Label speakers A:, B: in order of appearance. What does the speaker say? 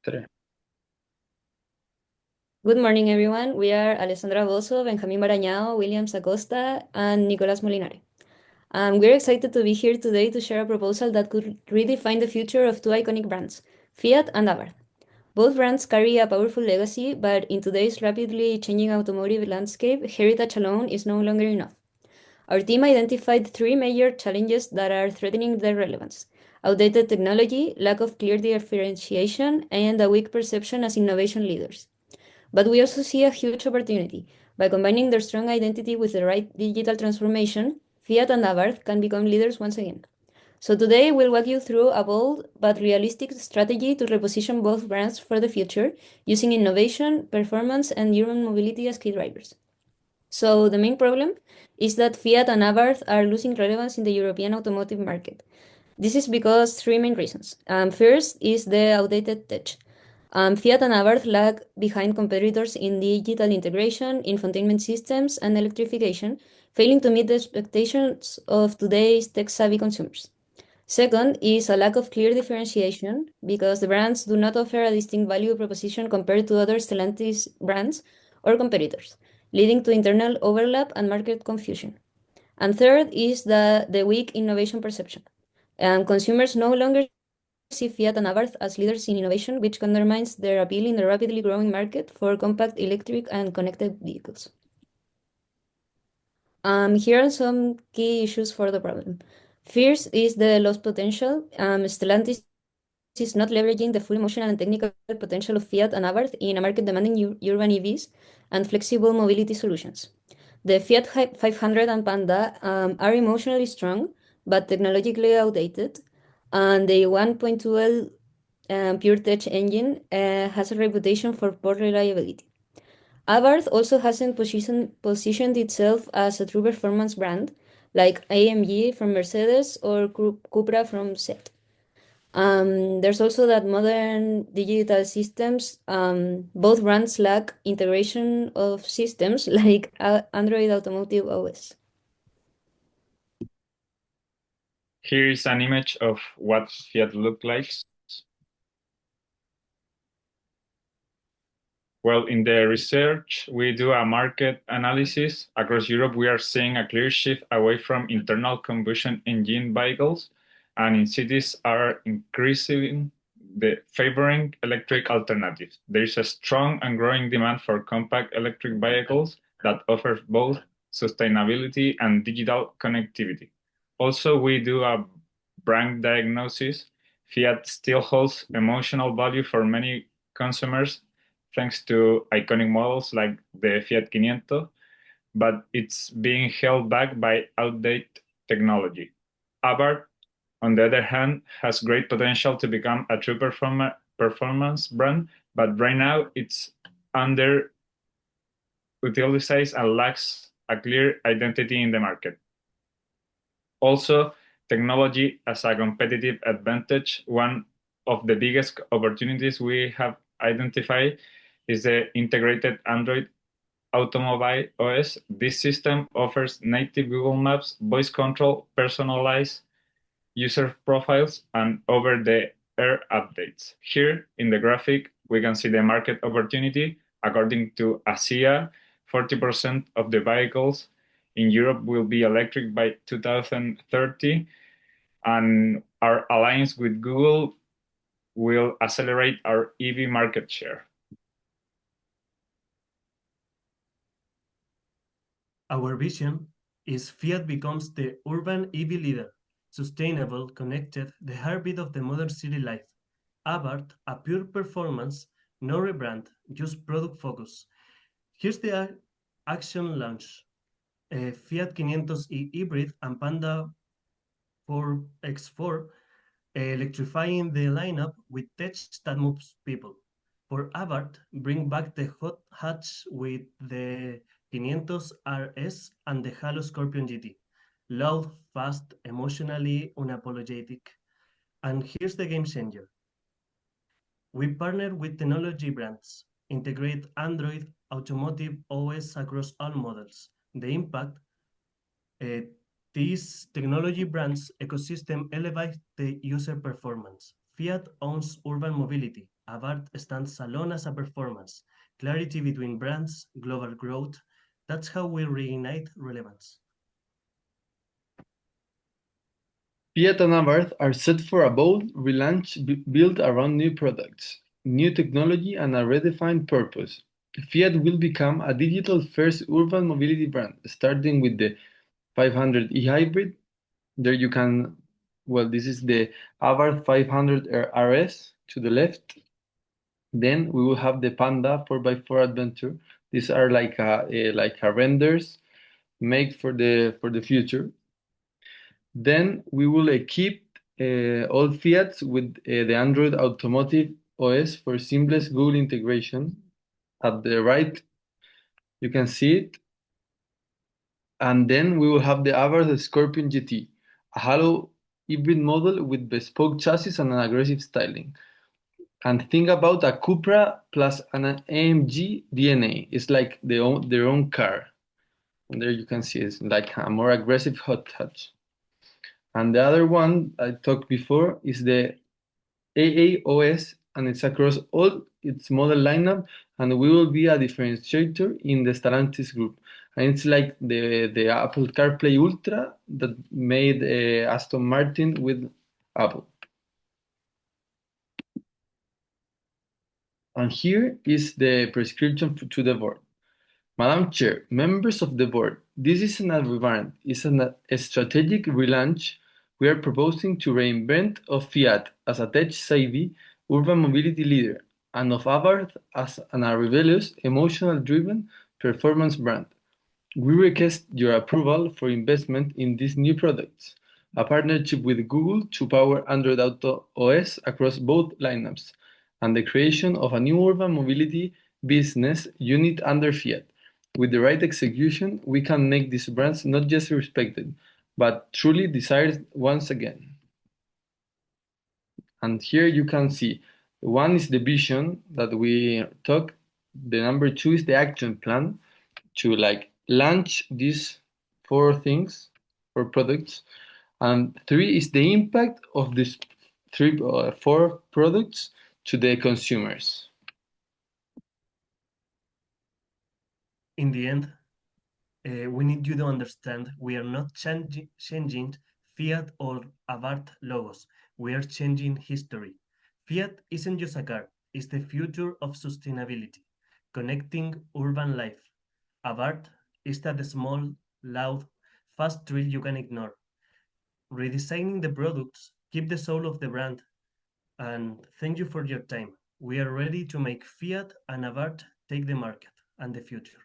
A: Tres.
B: Good morning, everyone. We are Alessandra Bozo, Benjamín Barañao, Williams Acosta, and Nicolás Molinari. We're excited to be here today to share a proposal that could redefine the future of two iconic brands, Fiat and Abarth. Both brands carry a powerful legacy, but in today's rapidly changing automotive landscape, heritage alone is no longer enough. Our team identified three major challenges that are threatening their relevance: outdated technology, lack of clear differentiation, and a weak perception as innovation leaders. But we also see a huge opportunity. By combining their strong identity with the right digital transformation, Fiat and Abarth can become leaders once again. So today we'll walk you through a bold but realistic strategy to reposition both brands for the future, using innovation, performance, and urban mobility as key drivers. So the main problem is that Fiat and Abarth are losing relevance in the European automotive market. This is because three main reasons. First is the outdated tech. Fiat and Abarth lag behind competitors in digital integration, infotainment systems, and electrification, failing to meet the expectations of today's tech-savvy consumers. Second is a lack of clear differentiation because the brands do not offer a distinct value proposition compared to other Stellantis brands or competitors, leading to internal overlap and market confusion. And third is the weak innovation perception. Consumers no longer see Fiat and Abarth as leaders in innovation, which undermines their appeal in the rapidly growing market for compact electric and connected vehicles. Here are some key issues for the problem. First is the lost potential. Stellantis is not leveraging the full emotional and technical potential of Fiat and Abarth in a market demanding urban EVs and flexible mobility solutions. The Fiat 500 and Panda are emotionally strong, but technologically outdated, and the 1.2L pure tech engine has a reputation for poor reliability. Abarth also hasn't positioned itself as a true performance brand, like AMG from Mercedes or Cupra from Seat. There's also that modern digital systems, both brands lack integration of systems like Android Automotive OS.
A: Here is an image of what Fiat looked like. Well, in the research, we do a market analysis. Across Europe, we are seeing a clear shift away from internal combustion engine vehicles, and in cities are increasing the favoring electric alternatives. There is a strong and growing demand for compact electric vehicles that offer both sustainability and digital connectivity. Also, we do a brand diagnosis. Fiat still holds emotional value for many consumers thanks to iconic models like the Fiat 500, but it's being held back by outdated technology. Abarth, on the other hand, has great potential to become a true performance brand, but right now it's underutilized and lacks a clear identity in the market. Also, technology as a competitive advantage. One of the biggest opportunities we have identified is the integrated Android Automobile OS. This system offers native Google Maps, voice control, personalized user profiles, and over-the-air updates. Here in the graphic, we can see the market opportunity. According to ASEA, 40% of the vehicles in Europe will be electric by 2030, and our alliance with Google will accelerate our EV market share.
C: Our vision is Fiat becomes the urban EV leader, sustainable, connected, the heartbeat of the modern city life. Abarth, a pure performance, no rebrand, just product focus. Here's the action launch. Fiat 500e hybrid and Panda 4X4 electrifying the lineup with tech that moves people. For Abarth, bring back the hot hatch with the 500 RS and the Halo Scorpion GT. Loud, fast, emotionally unapologetic. And here's the game changer. We partner with technology brands, integrate Android Automotive OS across all models. The impact, uh, these technology brands ecosystem elevate the user performance. Fiat owns urban mobility. Abarth stands alone as a performance. Clarity between brands, global growth. That's how we reignite relevance.
D: Fiat and Abarth are set for a bold relaunch built around new products, new technology, and a redefined purpose. Fiat will become a digital-first urban mobility brand, starting with the 500 e-hybrid. There you can, well, this is the Abarth 500 RS to the left. Then we will have the Panda 4x4 Adventure. These are like a renders made for the future. Then we will equip all Fiats with the Android Automotive OS for seamless Google integration. At the right, you can see it. And then we will have the Abarth Scorpion GT, a hollow hybrid model with bespoke chassis and an aggressive styling. And think about a Cupra plus an AMG DNA. It's like their own car. And there you can see it's like a more aggressive hot hatch. And the other one I talked before is the AAOS, and it's across all its model lineup, and we will be a differentiator in the Stellantis group. And it's like the Apple CarPlay Ultra that made Aston Martin with Apple. And here is the prescription to the board. Madam Chair, members of the board, this is an rebrand, a strategic relaunch. We are proposing to reinvent of Fiat as a tech-savvy urban mobility leader and of Abarth as a rebellious, emotional-driven performance brand. We request your approval for investment in these new products, a partnership with Google to power Android Auto OS across both lineups, and the creation of a new urban mobility business unit under Fiat. With the right execution, we can make these brands not just respected, but truly desired once again. And here you can see, one is the vision that we talked, the number two is the action plan to like launch these four things, four products, and three is the impact of these four products to the consumers.
C: In the end, we need you to understand we are not changing Fiat or Abarth logos. We are changing history. Fiat isn't just a car, it's the future of sustainability, connecting urban life. Abarth is that small, loud, fast thrill you can ignore. Redesigning the products, keep the soul of the brand, and thank you for your time. We are ready to make Fiat and Abarth take the market and the future.